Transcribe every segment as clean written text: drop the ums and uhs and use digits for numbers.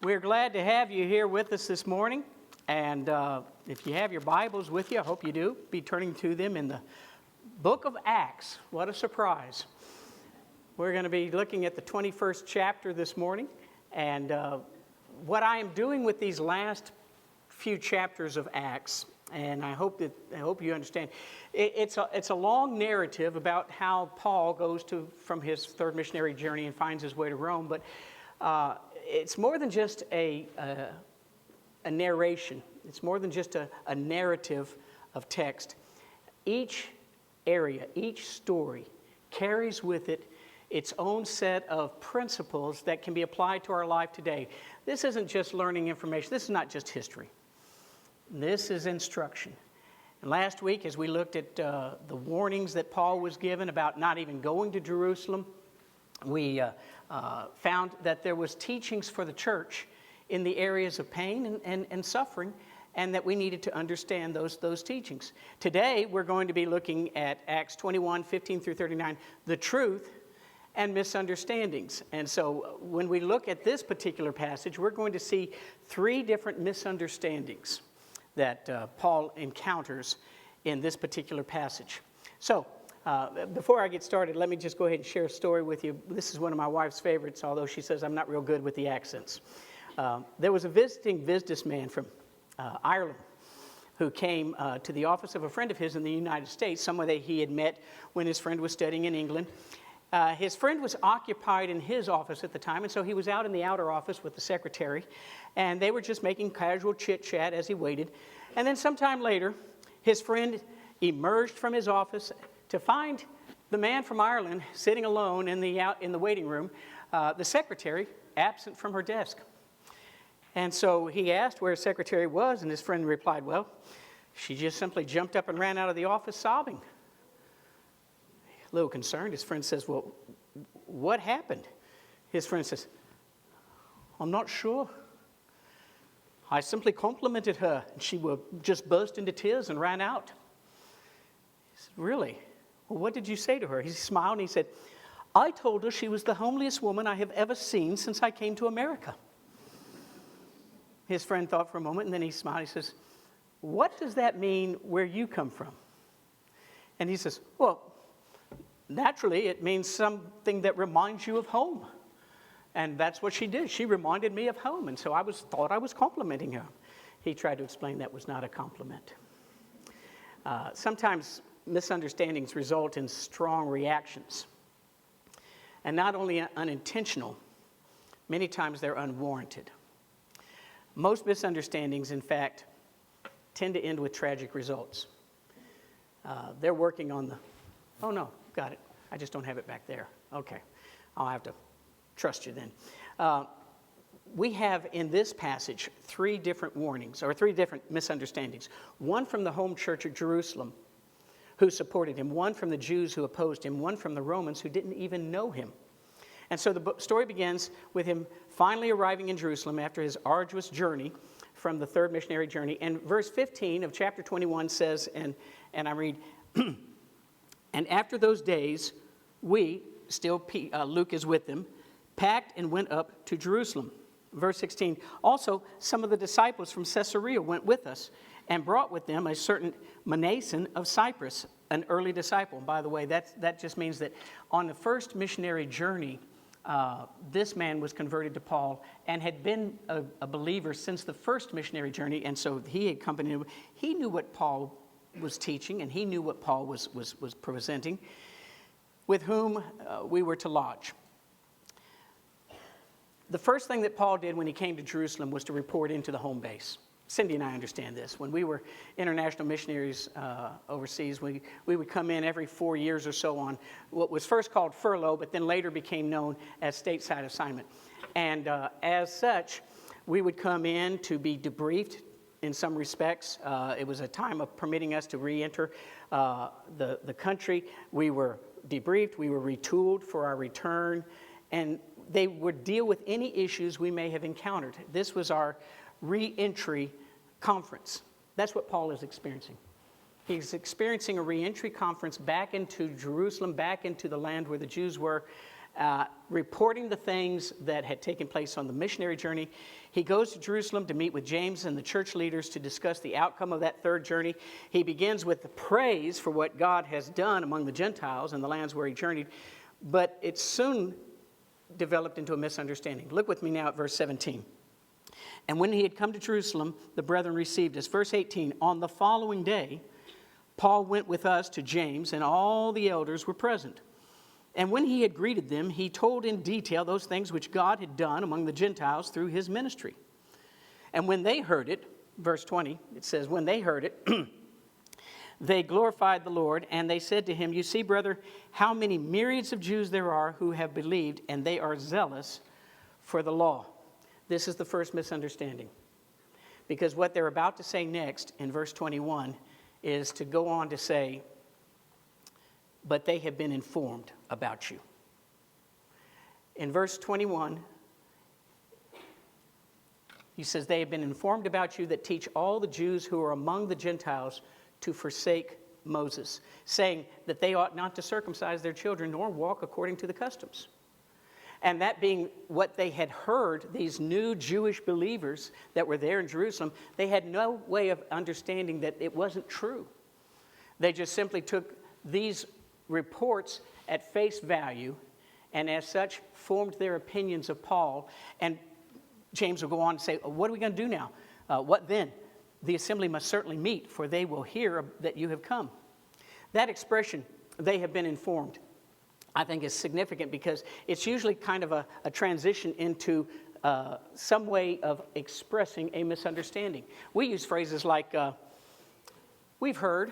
We're glad to have you here with us this morning. And if you have your Bibles with you, I hope you do, be turning to them in the book of Acts. What a surprise. We're going to be looking at the 21st chapter this morning. And what I am doing with these last few chapters of Acts, and I hope you understand, it's a long narrative about how Paul goes from his third missionary journey and finds his way to Rome. But it's more than just a narration. It's more than just a narrative of text. Each area, each story carries with it its own set of principles that can be applied to our life today. This isn't just learning information. This is not just history. This is instruction. And last week, as we looked at the warnings that Paul was given about not even going to Jerusalem, we found that there was teachings for the church in the areas of pain and suffering, and that we needed to understand those teachings. Today, we're going to be looking at Acts 21, 15 through 39, the truth and misunderstandings. And so when we look at this particular passage, we're going to see three different misunderstandings that Paul encounters in this particular passage. So, before I get started, let me just go ahead and share a story with you. This is one of my wife's favorites, although she says I'm not real good with the accents. There was a visiting businessman from Ireland who came to the office of a friend of his in the United States, someone that he had met when his friend was studying in England. His friend was occupied in his office at the time, and so he was out in the outer office with the secretary, and they were just making casual chit-chat as he waited. And then sometime later, his friend emerged from his office to find the man from Ireland sitting alone in the waiting room, the secretary absent from her desk. And so he asked where his secretary was, and his friend replied, well, she just simply jumped up and ran out of the office sobbing. A little concerned, his friend says, well, what happened? His friend says, I'm not sure. I simply complimented her, and she just burst into tears and ran out. He said, really? Well, what did you say to her? He smiled and he said, I told her she was the homeliest woman I have ever seen since I came to America. His friend thought for a moment, and then he smiled. He says, what does that mean where you come from? And he says, well, naturally, it means something that reminds you of home. And that's what she did. She reminded me of home, and so I thought I was complimenting her. He tried to explain that was not a compliment. Sometimes misunderstandings result in strong reactions. And not only unintentional, many times they're unwarranted. Most misunderstandings, in fact, tend to end with tragic results. They're working on oh no, got it. I just don't have it back there. Okay, I'll have to trust you then. We have in this passage three different warnings, or three different misunderstandings. One from the home church of Jerusalem, who supported him. One from the Jews who opposed him. One from the Romans who didn't even know him. And so the story begins with him finally arriving in Jerusalem after his arduous journey from the third missionary journey. And verse 15 of chapter 21 says, and I read, and after those days, we, still Luke is with them, packed and went up to Jerusalem. Verse 16, also some of the disciples from Caesarea went with us and brought with them a certain Manason of Cyprus, an early disciple. And by the way, that just means that on the first missionary journey, this man was converted to Paul and had been a believer since the first missionary journey, and so he accompanied him. He knew what Paul was teaching, and he knew what Paul was presenting, with whom we were to lodge. The first thing that Paul did when he came to Jerusalem was to report into the home base. Cindy and I understand this. When we were international missionaries overseas, we would come in every 4 years or so on what was first called furlough, but then later became known as stateside assignment. And as such, we would come in to be debriefed in some respects. It was a time of permitting us to re-enter the country. We were debriefed, we were retooled for our return, and they would deal with any issues we may have encountered. This was our re-entry conference. That's what Paul is experiencing. He's experiencing a re-entry conference back into Jerusalem, back into the land where the Jews were, reporting the things that had taken place on the missionary journey. He goes to Jerusalem to meet with James and the church leaders to discuss the outcome of that third journey. He begins with the praise for what God has done among the Gentiles in the lands where he journeyed, but it soon developed into a misunderstanding. Look with me now at verse 17. And when he had come to Jerusalem, the brethren received us. Verse 18, on the following day, Paul went with us to James, and all the elders were present. And when he had greeted them, he told in detail those things which God had done among the Gentiles through his ministry. And when they heard it, verse 20, it says, when they heard it, they glorified the Lord, and they said to him, you see, brother, how many myriads of Jews there are who have believed, and they are zealous for the law. This is the first misunderstanding. Because what they're about to say next in verse 21 is to go on to say, but they have been informed about you. In verse 21, he says, they have been informed about you that teach all the Jews who are among the Gentiles to forsake Moses, saying that they ought not to circumcise their children nor walk according to the customs. And that being what they had heard, these new Jewish believers that were there in Jerusalem, they had no way of understanding that it wasn't true. They just simply took these reports at face value, and as such formed their opinions of Paul. And James will go on to say, what are we going to do now? What then? The assembly must certainly meet, for they will hear that you have come. That expression, they have been informed, I think is significant because it's usually kind of a transition into some way of expressing a misunderstanding. We use phrases like, we've heard,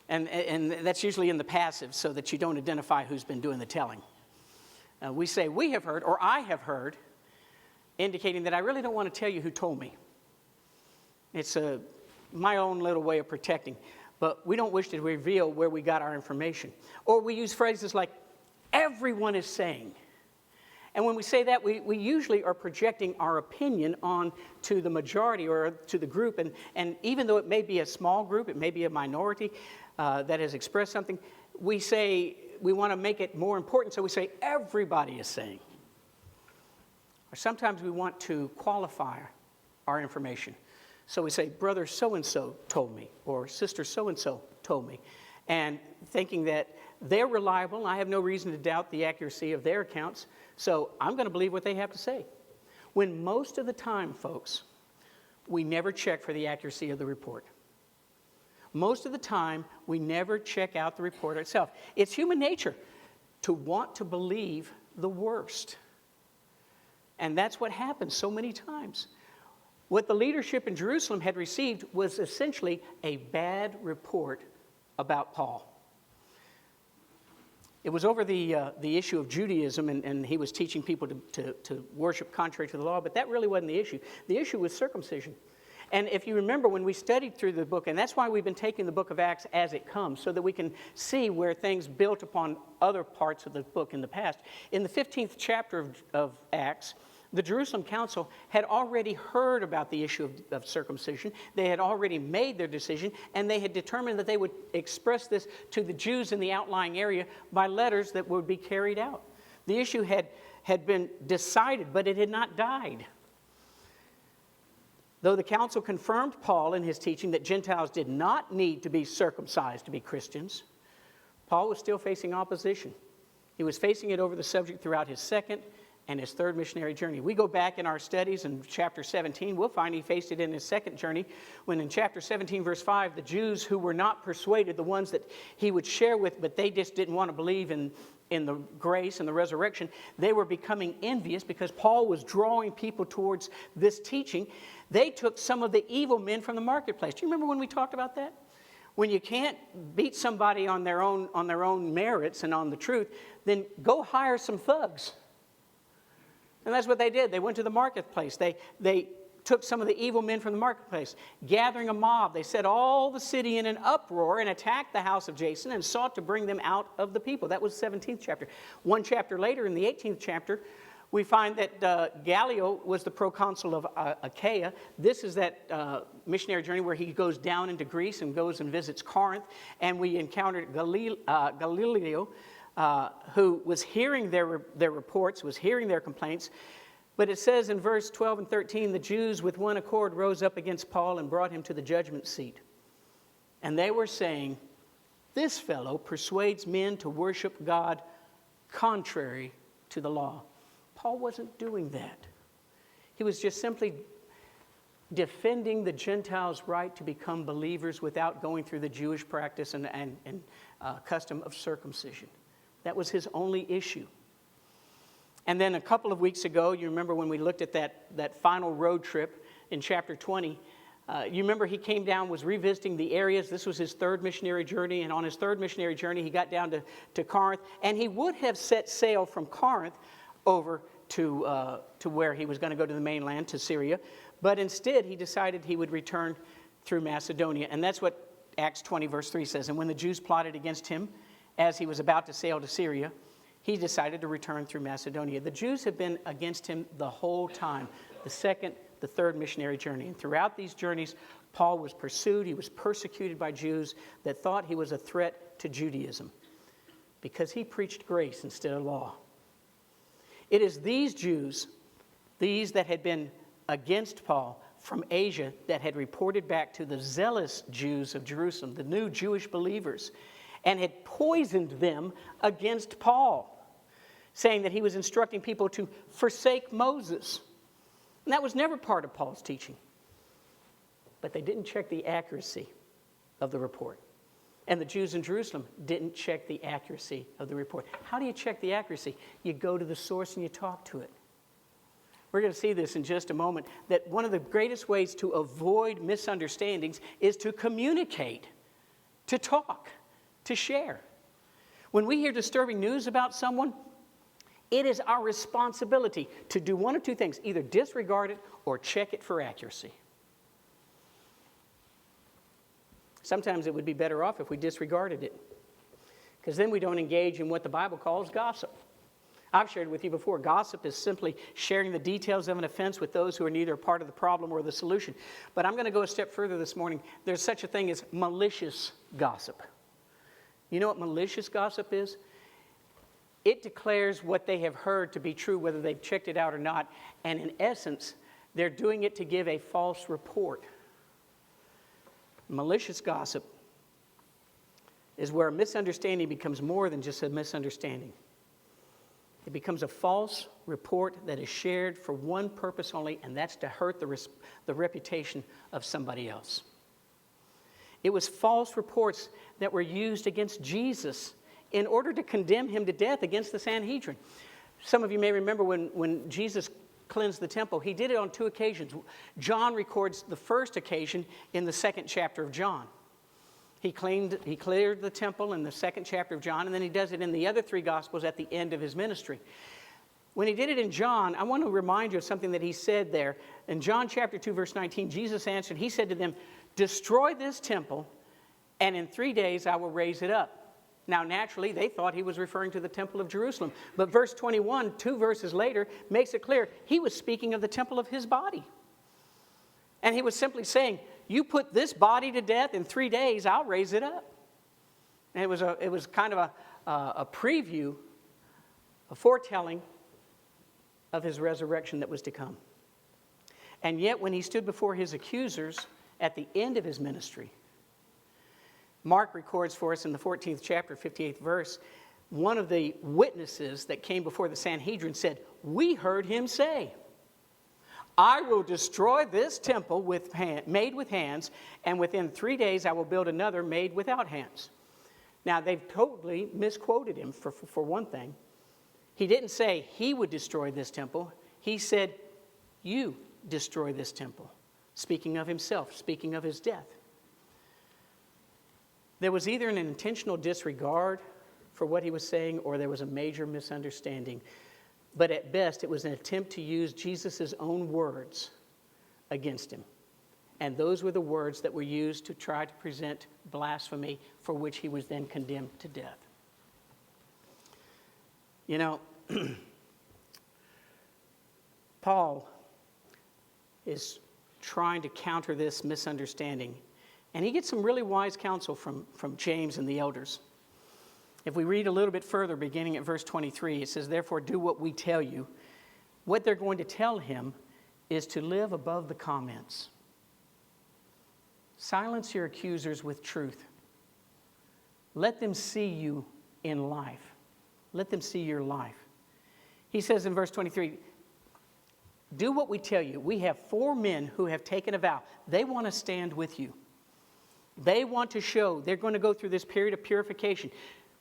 and that's usually in the passive so that you don't identify who's been doing the telling. We say, we have heard, or I have heard, indicating that I really don't want to tell you who told me. It's my own little way of protecting. But we don't wish to reveal where we got our information. Or we use phrases like, everyone is saying. And when we say that, we usually are projecting our opinion on to the majority or to the group. And even though it may be a small group, it may be a minority that has expressed something, we say we want to make it more important, so we say everybody is saying. Or sometimes we want to qualify our information. So we say, brother so-and-so told me, or sister so-and-so told me. And thinking that they're reliable, I have no reason to doubt the accuracy of their accounts, so I'm going to believe what they have to say. When most of the time, folks, we never check for the accuracy of the report. Most of the time, we never check out the report itself. It's human nature to want to believe the worst. And that's what happens so many times. What the leadership in Jerusalem had received was essentially a bad report about Paul. It was over the issue of Judaism, and he was teaching people to worship contrary to the law, but that really wasn't the issue. The issue was circumcision. And if you remember when we studied through the book, and that's why we've been taking the book of Acts as it comes, so that we can see where things built upon other parts of the book in the past. In the 15th chapter of Acts, the Jerusalem Council had already heard about the issue of circumcision. They had already made their decision, and they had determined that they would express this to the Jews in the outlying area by letters that would be carried out. The issue had been decided, but it had not died. Though the council confirmed Paul in his teaching that Gentiles did not need to be circumcised to be Christians, Paul was still facing opposition. He was facing it over the subject throughout his second and his third missionary journey. We go back in our studies in chapter 17, we'll find he faced it in his second journey, when in chapter 17, verse 5, the Jews who were not persuaded, the ones that he would share with, but they just didn't want to believe in the grace and the resurrection, they were becoming envious because Paul was drawing people towards this teaching. They took some of the evil men from the marketplace. Do you remember when we talked about that? When you can't beat somebody on their own merits and on the truth, then go hire some thugs. And that's what they did. They went to the marketplace. They took some of the evil men from the marketplace, gathering a mob. They set all the city in an uproar and attacked the house of Jason and sought to bring them out of the people. That was the 17th chapter. One chapter later, in the 18th chapter, we find that Gallio was the proconsul of Achaia. This is that missionary journey where he goes down into Greece and goes and visits Corinth. And we encountered Galileo, who was hearing their reports, was hearing their complaints. But it says in verse 12 and 13, the Jews with one accord rose up against Paul and brought him to the judgment seat. And they were saying, this fellow persuades men to worship God contrary to the law. Paul wasn't doing that. He was just simply defending the Gentiles' right to become believers without going through the Jewish practice and custom of circumcision. That was his only issue. And then a couple of weeks ago, you remember when we looked at that final road trip in chapter 20, you remember he came down, was revisiting the areas. This was his third missionary journey, and on his third missionary journey, he got down to Corinth, and he would have set sail from Corinth over to where he was going to go to the mainland, to Syria, but instead he decided he would return through Macedonia, and that's what Acts 20 verse 3 says. And when the Jews plotted against him as he was about to sail to Syria, he decided to return through Macedonia. The Jews have been against him the whole time, the second, the third missionary journey. And throughout these journeys, Paul was pursued. He was persecuted by Jews that thought he was a threat to Judaism because he preached grace instead of law. It is these Jews, these that had been against Paul from Asia, that had reported back to the zealous Jews of Jerusalem, the new Jewish believers, and had poisoned them against Paul, saying that he was instructing people to forsake Moses. And that was never part of Paul's teaching. But they didn't check the accuracy of the report. And the Jews in Jerusalem didn't check the accuracy of the report. How do you check the accuracy? You go to the source and you talk to it. We're going to see this in just a moment, that one of the greatest ways to avoid misunderstandings is to communicate, to talk, to share. When we hear disturbing news about someone, it is our responsibility to do one of two things: either disregard it or check it for accuracy. Sometimes it would be better off if we disregarded it, because then we don't engage in what the Bible calls gossip. I've shared with you before, gossip is simply sharing the details of an offense with those who are neither part of the problem or the solution. But I'm going to go a step further this morning. There's such a thing as malicious gossip. You know what malicious gossip is? It declares what they have heard to be true, whether they've checked it out or not. And in essence, they're doing it to give a false report. Malicious gossip is where a misunderstanding becomes more than just a misunderstanding. It becomes a false report that is shared for one purpose only, and that's to hurt the reputation of somebody else. It was false reports that were used against Jesus in order to condemn him to death against the Sanhedrin. Some of you may remember when Jesus cleansed the temple, he did it on two occasions. John records the first occasion in the second chapter of John. He cleared the temple in the second chapter of John, and then he does it in the other three Gospels at the end of his ministry. When he did it in John, I want to remind you of something that he said there. In John chapter 2, verse 19, Jesus answered, he said to them, "Destroy this temple, and in 3 days I will raise it up." Now, naturally, they thought he was referring to the temple of Jerusalem. But verse 21, 2 verses later, makes it clear he was speaking of the temple of his body. And he was simply saying, you put this body to death, in 3 days, I'll raise it up. And it was kind of a preview, a foretelling of his resurrection that was to come. And yet, when he stood before his accusers at the end of his ministry, Mark records for us in the 14th chapter, 58th verse, one of the witnesses that came before the Sanhedrin said, "We heard him say, I will destroy this temple made with hands, and within 3 days I will build another made without hands." Now, they've totally misquoted him for one thing. He didn't say he would destroy this temple. He said, you destroy this temple, speaking of himself, speaking of his death. There was either an intentional disregard for what he was saying, or there was a major misunderstanding. But at best, it was an attempt to use Jesus' own words against him. And those were the words that were used to try to present blasphemy, for which he was then condemned to death. You know, Paul is trying to counter this misunderstanding. And he gets some really wise counsel from James and the elders. If we read a little bit further, beginning at verse 23, it says, "Therefore do what we tell you." What they're going to tell him is to live above the comments. Silence your accusers with truth. Let them see you in life. Let them see your life. He says in verse 23, "Do what we tell you." We have 4 men who have taken a vow. They want to stand with you. They want to show they're going to go through this period of purification.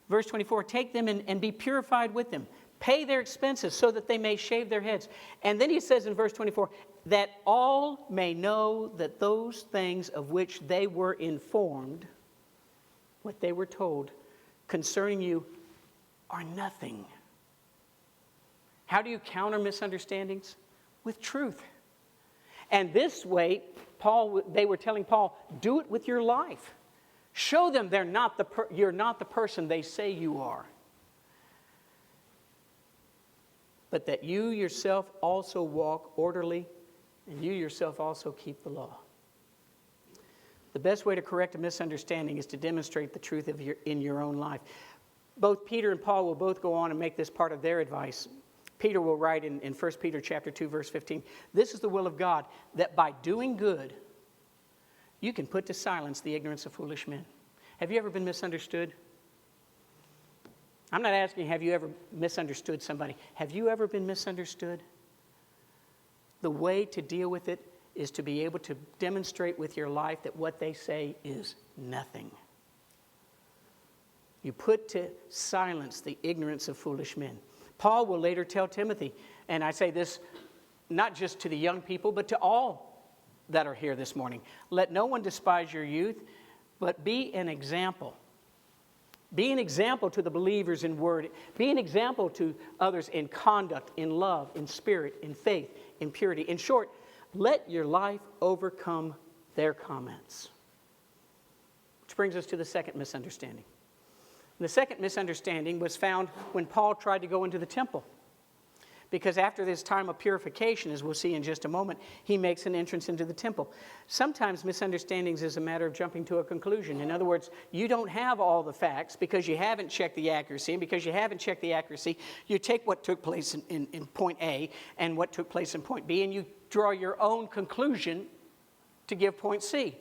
Verse 24, "Take them and be purified with them. Pay their expenses so that they may shave their heads." And then he says in verse 24, "That all may know that those things of which they were informed," what they were told, "concerning you are nothing." How do you counter misunderstandings? With truth. And this way, they were telling Paul, do it with your life. Show them you're not the person they say you are. But that you yourself also walk orderly, and you yourself also keep the law. The best way to correct a misunderstanding is to demonstrate the truth in your own life. Both Peter and Paul will both go on and make this part of their advice. Peter will write in 1 Peter chapter 2, verse 15, "This is the will of God, that by doing good, you can put to silence the ignorance of foolish men." Have you ever been misunderstood? I'm not asking, have you ever misunderstood somebody? Have you ever been misunderstood? The way to deal with it is to be able to demonstrate with your life that what they say is nothing. You put to silence the ignorance of foolish men. Paul will later tell Timothy, and I say this not just to the young people, but to all that are here this morning, "Let no one despise your youth, but be an example." Be an example to the believers in word. Be an example to others in conduct, in love, in spirit, in faith, in purity. In short, let your life overcome their comments. Which brings us to the second misunderstanding. The second misunderstanding was found when Paul tried to go into the temple. Because after this time of purification, as we'll see in just a moment, he makes an entrance into the temple. Sometimes misunderstandings is a matter of jumping to a conclusion. In other words, you don't have all the facts because you haven't checked the accuracy. And because you haven't checked the accuracy, you take what took place in point A and what took place in point B, and you draw your own conclusion to give point C.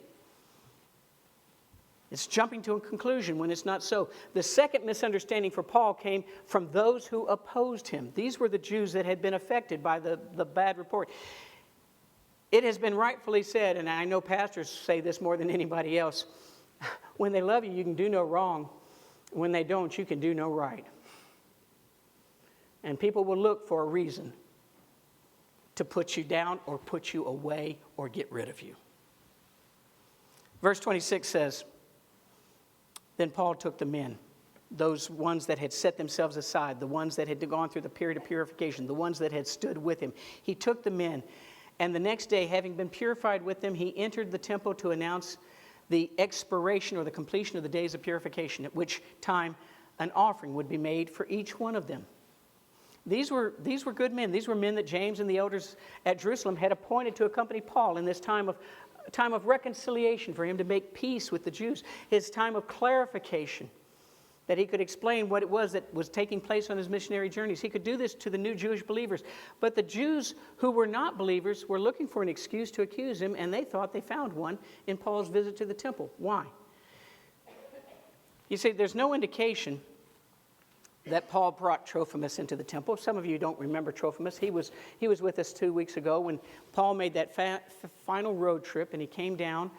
It's jumping to a conclusion when it's not so. The second misunderstanding for Paul came from those who opposed him. These were the Jews that had been affected by the bad report. It has been rightfully said, and I know pastors say this more than anybody else, when they love you, you can do no wrong. When they don't, you can do no right. And people will look for a reason to put you down or put you away or get rid of you. Verse 26 says, "Then Paul took the men, those ones that had set themselves aside, the ones that had gone through the period of purification, the ones that had stood with him. He took the men, and the next day, having been purified with them, he entered the temple to announce the expiration or the completion of the days of purification, at which time an offering would be made for each one of them." These were good men. These were men that James and the elders at Jerusalem had appointed to accompany Paul in this time of reconciliation, for him to make peace with the Jews, his time of clarification, that he could explain what it was that was taking place on his missionary journeys. He could do this to the new Jewish believers. But the Jews who were not believers were looking for an excuse to accuse him, and they thought they found one in Paul's visit to the temple. Why? You see, there's no indication that Paul brought Trophimus into the temple. Some of you don't remember Trophimus. He was with us 2 weeks ago when Paul made that final road trip, and he came down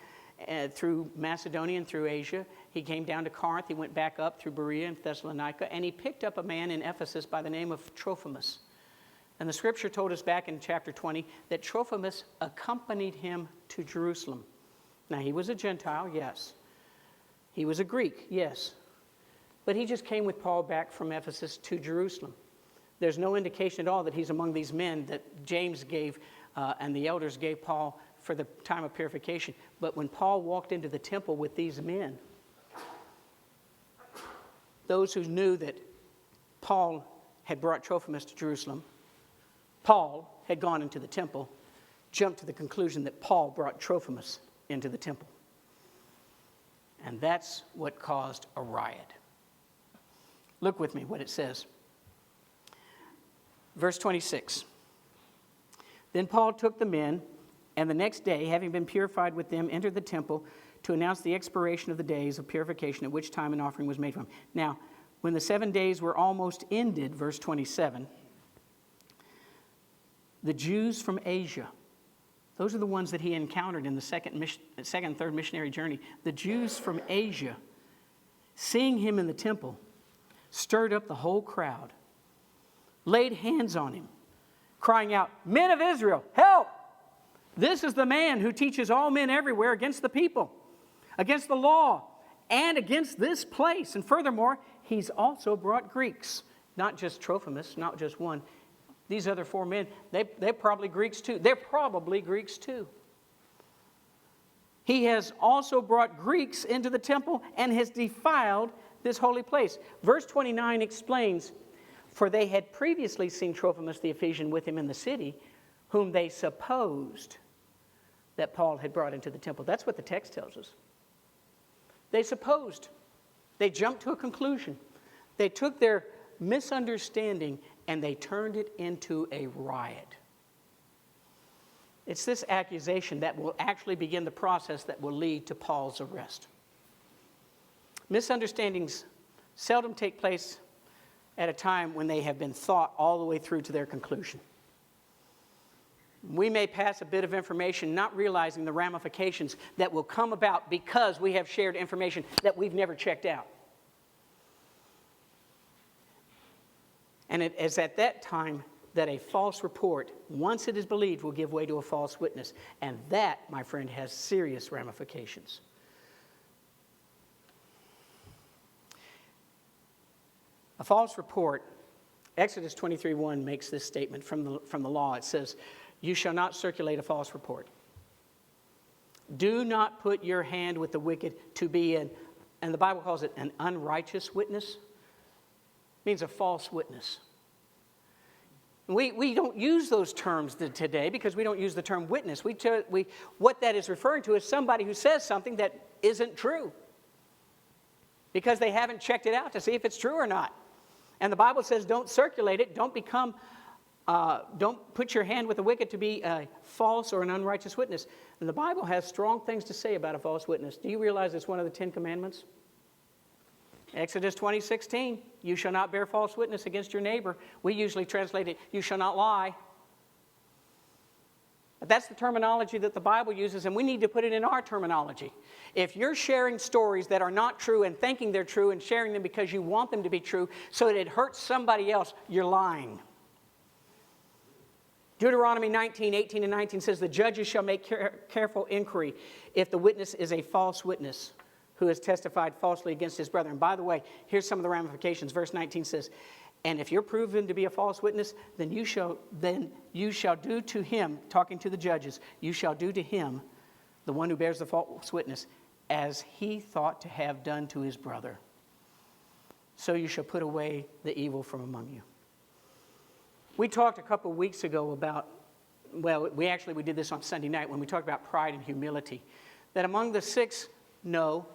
through Macedonia and through Asia. He came down to Corinth. He went back up through Berea and Thessalonica, and he picked up a man in Ephesus by the name of Trophimus. And the scripture told us back in chapter 20 that Trophimus accompanied him to Jerusalem. Now, he was a Gentile, yes. He was a Greek, yes. But he just came with Paul back from Ephesus to Jerusalem. There's no indication at all that he's among these men that James gave and the elders gave Paul for the time of purification. But when Paul walked into the temple with these men, those who knew that Paul had brought Trophimus to Jerusalem, Paul had gone into the temple, jumped to the conclusion that Paul brought Trophimus into the temple. And that's what caused a riot. Look with me what it says. Verse 26. Then Paul took the men, and the next day, having been purified with them, entered the temple to announce the expiration of the days of purification, at which time an offering was made for him. Now, when the 7 days were almost ended, verse 27, the Jews from Asia, those are the ones that he encountered in the second and third missionary journey. The Jews from Asia, seeing him in the temple, stirred up the whole crowd, laid hands on him, crying out, "Men of Israel, help! This is the man who teaches all men everywhere against the people, against the law, and against this place. And furthermore, he's also brought Greeks." Not just Trophimus, not just one. These other 4 men, they're probably Greeks too. They're probably Greeks too. He has also brought Greeks into the temple and has defiled this holy place. Verse 29 explains, for they had previously seen Trophimus the Ephesian with him in the city, whom they supposed that Paul had brought into the temple. That's what the text tells us. They supposed. They jumped to a conclusion. They took their misunderstanding and they turned it into a riot. It's this accusation that will actually begin the process that will lead to Paul's arrest. Misunderstandings seldom take place at a time when they have been thought all the way through to their conclusion. We may pass a bit of information not realizing the ramifications that will come about because we have shared information that we've never checked out. And it is at that time that a false report, once it is believed, will give way to a false witness. And that, my friend, has serious ramifications. A false report, Exodus 23:1 makes this statement from the law. It says, "You shall not circulate a false report. Do not put your hand with the wicked to be and the Bible calls it an unrighteous witness. It means a false witness. We don't use those terms today because we don't use the term witness. What that is referring to is somebody who says something that isn't true because they haven't checked it out to see if it's true or not. And the Bible says don't circulate it. Don't put your hand with the wicked to be a false or an unrighteous witness. And the Bible has strong things to say about a false witness. Do you realize it's one of the 10 Commandments? Exodus 20:16, you shall not bear false witness against your neighbor. We usually translate it, you shall not lie. But that's the terminology that the Bible uses, and we need to put it in our terminology. If you're sharing stories that are not true and thinking they're true and sharing them because you want them to be true so that it hurts somebody else, you're lying. Deuteronomy 19:18 and 19 says, the judges shall make careful inquiry if the witness is a false witness who has testified falsely against his brother. And by the way, here's some of the ramifications. Verse 19 says, and if you're proven to be a false witness, then you shall do to him, talking to the judges, you shall do to him, the one who bears the false witness, as he thought to have done to his brother. So you shall put away the evil from among you. We talked a couple of weeks ago about, we did this on Sunday night when we talked about pride and humility, that among the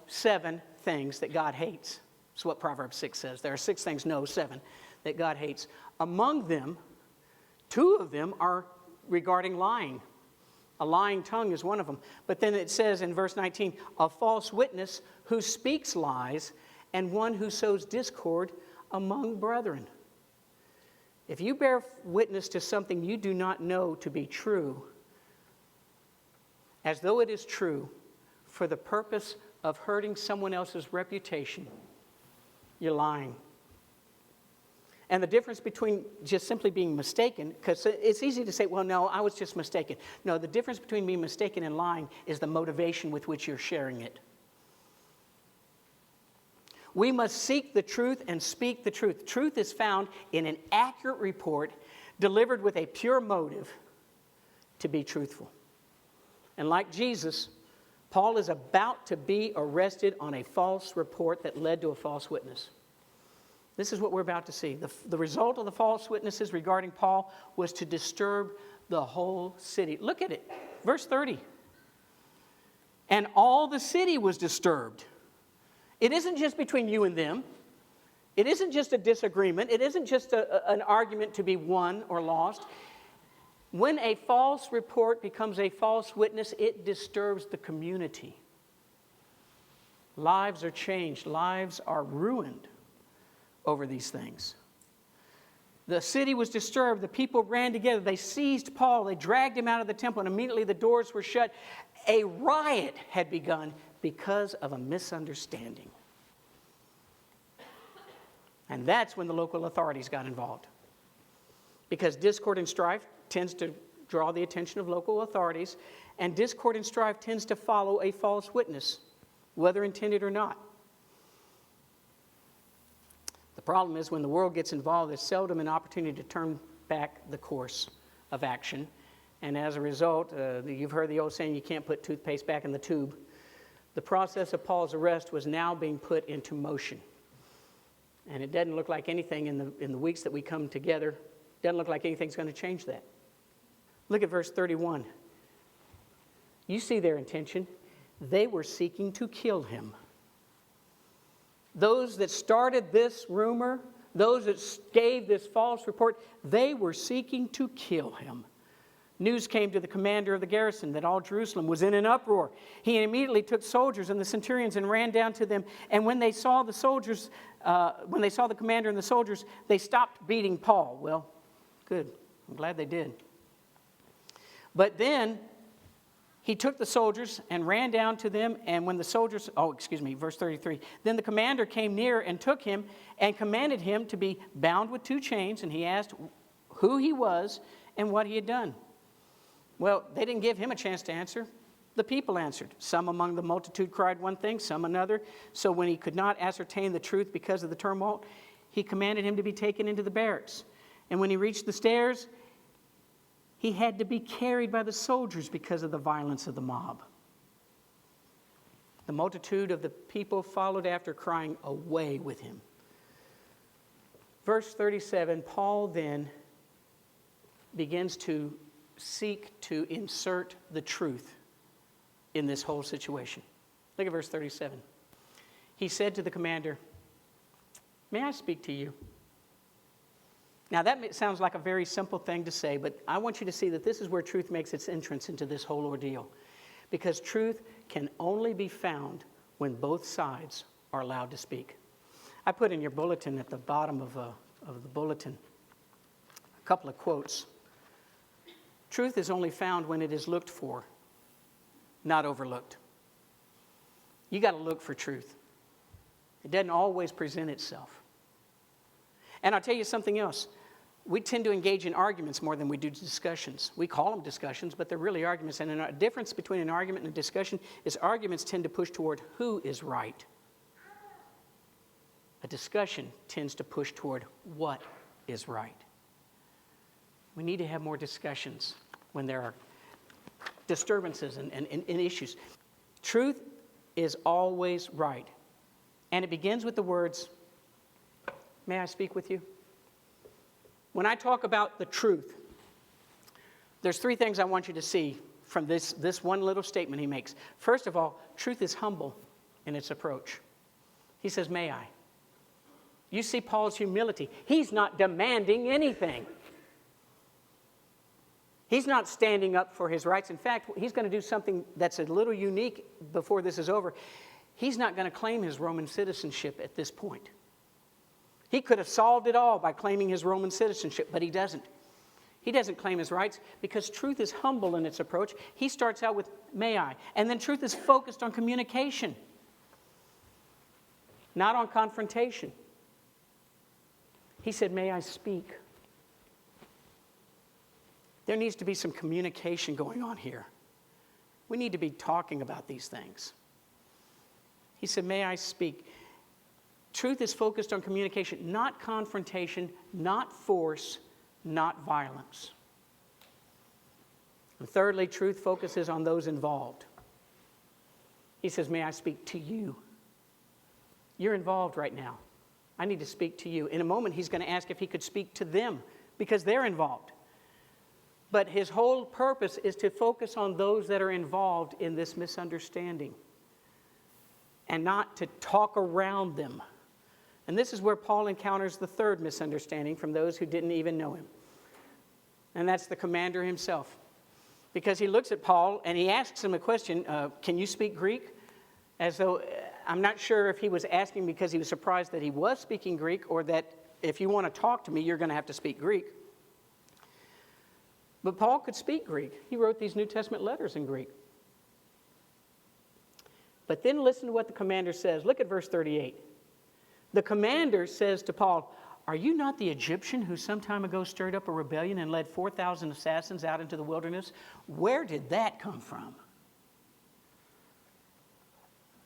7 things that God hates. That's what Proverbs 6 says. There are 6 things, 7, that God hates. Among them, 2 of them are regarding lying. A lying tongue is one of them. But then it says in verse 19, a false witness who speaks lies and one who sows discord among brethren. If you bear witness to something you do not know to be true, as though it is true, for the purpose of hurting someone else's reputation, you're lying. And the difference between just simply being mistaken, because it's easy to say, well, no, I was just mistaken. No, the difference between being mistaken and lying is the motivation with which you're sharing it. We must seek the truth and speak the truth. Truth is found in an accurate report delivered with a pure motive to be truthful. And like Jesus, Paul is about to be arrested on a false report that led to a false witness. This is what we're about to see. The result of the false witnesses regarding Paul was to disturb the whole city. Look at it. Verse 30. And all the city was disturbed. It isn't just between you and them. It isn't just a disagreement. It isn't just an argument to be won or lost. When a false report becomes a false witness, it disturbs the community. Lives are changed. Lives are ruined over these things. The city was disturbed. The people ran together. They seized Paul. They dragged him out of the temple, and immediately the doors were shut. A riot had begun because of a misunderstanding. And that's when the local authorities got involved. Because discord and strife tends to draw the attention of local authorities, and discord and strife tends to follow a false witness, whether intended or not. The problem is when the world gets involved, there's seldom an opportunity to turn back the course of action. And as a result, you've heard the old saying, you can't put toothpaste back in the tube. The process of Paul's arrest was now being put into motion. And it doesn't look like anything in the weeks that we come together, doesn't look like anything's going to change that. Look at verse 31. You see their intention. They were seeking to kill him. Those that started this rumor, those that gave this false report, they were seeking to kill him. News came to the commander of the garrison that all Jerusalem was in an uproar. He immediately took soldiers and the centurions and ran down to them. And when they saw the soldiers, when they saw the commander and the soldiers, they stopped beating Paul. Well, good. I'm glad they did. But then he took the soldiers and ran down to them, and when the soldiers, verse 33. Then the commander came near and took him and commanded him to be bound with 2 chains, and he asked who he was and what he had done. Well, they didn't give him a chance to answer. The people answered. Some among the multitude cried one thing, some another. So when he could not ascertain the truth because of the tumult, he commanded him to be taken into the barracks. And when he reached the stairs, he had to be carried by the soldiers because of the violence of the mob. The multitude of the people followed after, crying, "Away with him." Verse 37, Paul then begins to seek to insert the truth in this whole situation. Look at verse 37. He said to the commander, "May I speak to you?" Now that sounds like a very simple thing to say, but I want you to see that this is where truth makes its entrance into this whole ordeal. Because truth can only be found when both sides are allowed to speak. I put in your bulletin at the bottom of the bulletin a couple of quotes. Truth is only found when it is looked for, not overlooked. You got to look for truth. It doesn't always present itself. And I'll tell you something else. We tend to engage in arguments more than we do discussions. We call them discussions, but they're really arguments. And a difference between an argument and a discussion is arguments tend to push toward who is right. A discussion tends to push toward what is right. We need to have more discussions when there are disturbances and issues. Truth is always right. And it begins with the words, "May I speak with you?" When I talk about the truth, there's 3 things I want you to see from this one little statement he makes. First of all, truth is humble in its approach. He says, "May I?" You see Paul's humility. He's not demanding anything. He's not standing up for his rights. In fact, he's going to do something that's a little unique before this is over. He's not going to claim his Roman citizenship at this point. He could have solved it all by claiming his Roman citizenship, but he doesn't. He doesn't claim his rights because truth is humble in its approach. He starts out with, "May I?" And then truth is focused on communication, not on confrontation. He said, "May I speak?" There needs to be some communication going on here. We need to be talking about these things. He said, "May I speak?" Truth is focused on communication, not confrontation, not force, not violence. And thirdly, truth focuses on those involved. He says, "May I speak to you?" You're involved right now. I need to speak to you. In a moment, he's going to ask if he could speak to them because they're involved. But his whole purpose is to focus on those that are involved in this misunderstanding and not to talk around them, And this is where Paul encounters the third misunderstanding from those who didn't even know him. And that's the commander himself. Because he looks at Paul and he asks him a question, can you speak Greek? As though, I'm not sure if he was asking because he was surprised that he was speaking Greek, or that if you want to talk to me, you're going to have to speak Greek. But Paul could speak Greek. He wrote these New Testament letters in Greek. But then listen to what the commander says. Look at verse 38. The commander says to Paul, are you not the Egyptian who some time ago stirred up a rebellion and led 4,000 assassins out into the wilderness? Where did that come from?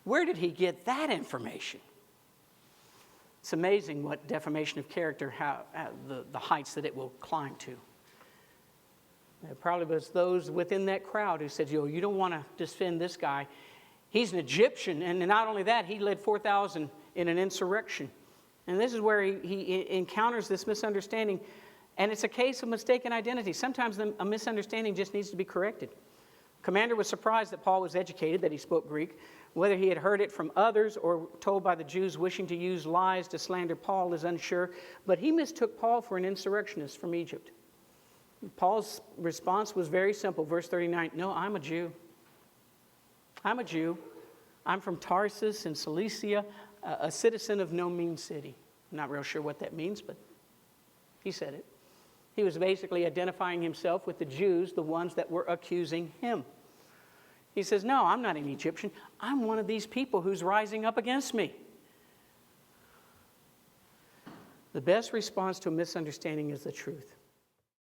Where did he get that information? It's amazing what defamation of character, how the heights that it will climb to. There probably was those within that crowd who said, you don't want to defend this guy. He's an Egyptian, and not only that, he led 4,000 in an insurrection. And this is where he encounters this misunderstanding, and it's a case of mistaken identity. Sometimes a misunderstanding just needs to be corrected. Commander was surprised that Paul was educated, that he spoke Greek. Whether he had heard it from others or told by the Jews wishing to use lies to slander Paul is unsure, but he mistook Paul for an insurrectionist from Egypt. Paul's response was very simple. Verse 39, no, I'm a Jew. I'm a Jew. I'm from Tarsus in Cilicia, a citizen of no mean city. I'm not real sure what that means, but he said it. He was basically identifying himself with the Jews, the ones that were accusing him. He says, no, I'm not an Egyptian. I'm one of these people who's rising up against me. The best response to a misunderstanding is the truth.